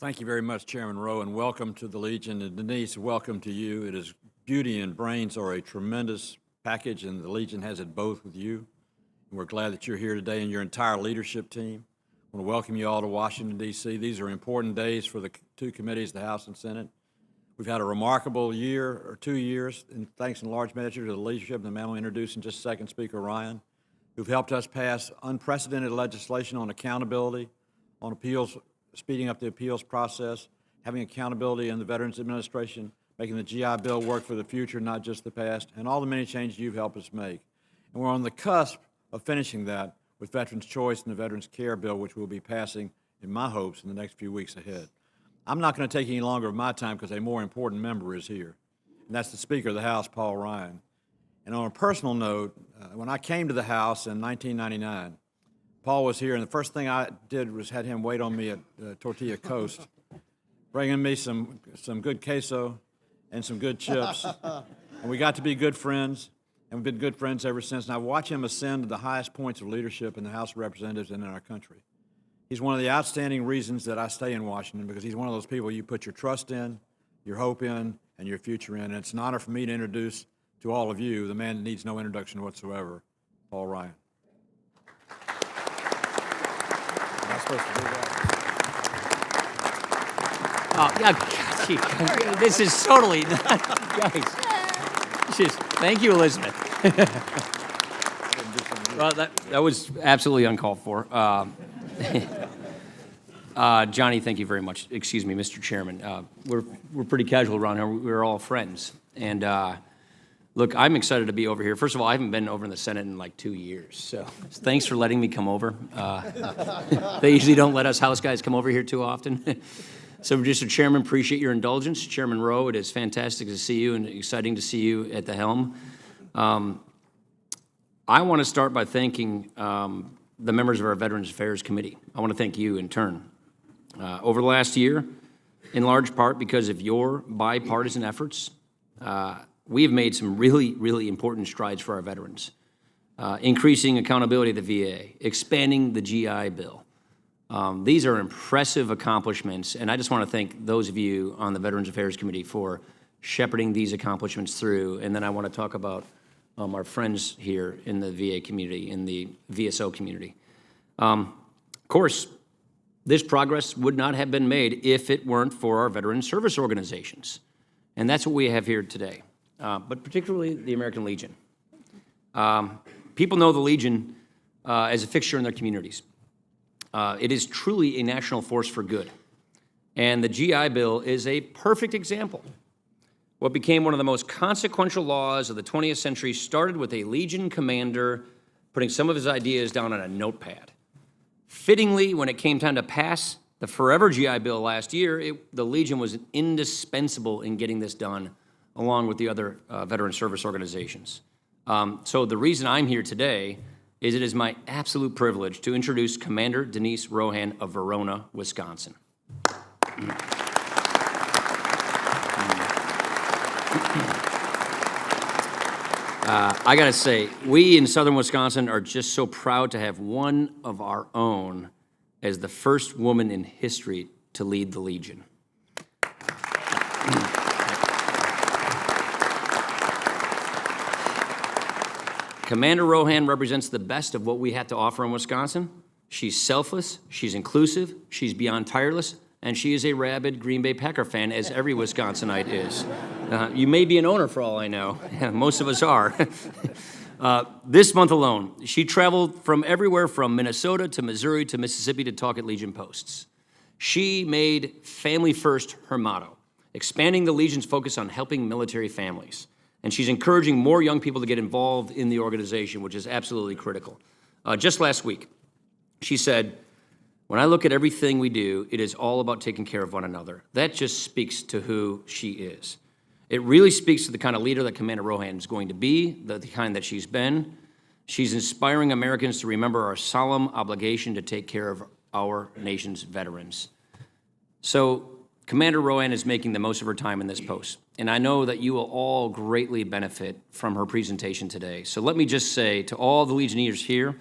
Thank you very much, Chairman Rowe, and welcome to the Legion. And Denise, welcome to you. It is beauty and brains are a tremendous package, and the Legion has it both with you. And we're glad that you're here today and your entire leadership team. I want to welcome you all to Washington, D.C. These are important days for the two committees, the House and Senate. We've had a remarkable year or 2 years, and thanks in large measure to the leadership and the man we'll introduce in just a second, Speaker Ryan, who've helped us pass unprecedented legislation on accountability, on appeals, speeding up the appeals process, having accountability in the Veterans Administration, making the GI Bill work for the future, not just the past, and all the many changes you've helped us make. And we're on the cusp of finishing that with Veterans' Choice and the Veterans Care Bill, which we'll be passing, in my hopes, in the next few weeks ahead. I'm not going to take any longer of my time because a more important member is here, and that's the Speaker of the House, Paul Ryan. And on a personal note, when I came to the House in 1999, Paul was here, and the first thing I did was had him wait on me at Tortilla Coast, bringing me some good queso and some good chips. And we got to be good friends, and we've been good friends ever since. And I watch him ascend to the highest points of leadership in the House of Representatives and in our country. He's one of the outstanding reasons that I stay in Washington, because he's one of those people you put your trust in, your hope in, and your future in. And it's an honor for me to introduce to all of you the man that needs no introduction whatsoever, Paul Ryan. Oh, yeah, gee, this is totally, guys. Thank you, Elizabeth. Well, that was absolutely uncalled for. Johnny, thank you very much. Excuse me, Mr. Chairman. We're pretty casual around here. We're all friends. And look, I'm excited to be over here. First of all, I haven't been over in the Senate in like 2 years, so thanks for letting me come over. They usually don't let us House guys come over here too often. So, Mr. Chairman, appreciate your indulgence. Chairman Rowe, it is fantastic to see you and exciting to see you at the helm. I want to start by thanking the members of our Veterans Affairs Committee. I want to thank you in turn. Over the last year, in large part because of your bipartisan efforts, we have made some really, really important strides for our veterans. Increasing accountability at the VA, expanding the GI Bill. These are impressive accomplishments, and I just want to thank those of you on the Veterans Affairs Committee for shepherding these accomplishments through. And then I want to talk about our friends here in the VA community, in the VSO community. Of course, this progress would not have been made if it weren't for our veteran service organizations. And that's what we have here today, but particularly the American Legion. People know the Legion as a fixture in their communities. It is truly a national force for good. And the GI Bill is a perfect example. What became one of the most consequential laws of the 20th century started with a Legion commander putting some of his ideas down on a notepad. Fittingly, when it came time to pass the forever GI Bill last year, the Legion was indispensable in getting this done, along with the other veteran service organizations. So the reason I'm here today is it is my absolute privilege to introduce Commander Denise Rohan of Verona, Wisconsin. I gotta say, we in southern Wisconsin are just so proud to have one of our own as the first woman in history to lead the Legion. Commander Rohan represents the best of what we have to offer in Wisconsin. She's selfless, she's inclusive, she's beyond tireless, and she is a rabid Green Bay Packer fan, as every Wisconsinite is. You may be an owner for all I know. Most of us are. This month alone, she traveled from everywhere from Minnesota to Missouri to Mississippi to talk at Legion posts. She made family first her motto, expanding the Legion's focus on helping military families. And she's encouraging more young people to get involved in the organization, which is absolutely critical. Just last week, she said, "When I look at everything we do, it is all about taking care of one another." That just speaks to who she is. It really speaks to the kind of leader that Commander Rohan is going to be, the kind that she's been. She's inspiring Americans to remember our solemn obligation to take care of our nation's veterans. So Commander Rohan is making the most of her time in this post, and I know that you will all greatly benefit from her presentation today. So let me just say to all the Legionnaires here,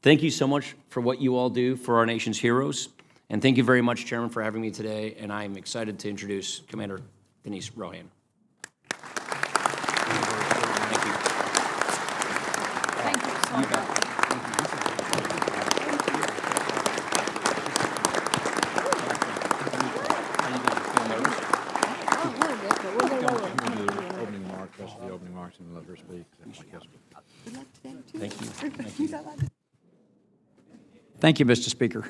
thank you so much for what you all do for our nation's heroes. And thank you very much, Chairman, for having me today, and I'm excited to introduce Commander Denise Rohan. Thank you. Thank you so much. Oh, a little bit, but we'll get over We're going to do it. the opening remarks, rest of the opening remarks, and let her speak. Good luck today, too. Thank you. You got a lot to- Thank you, Mr. Speaker.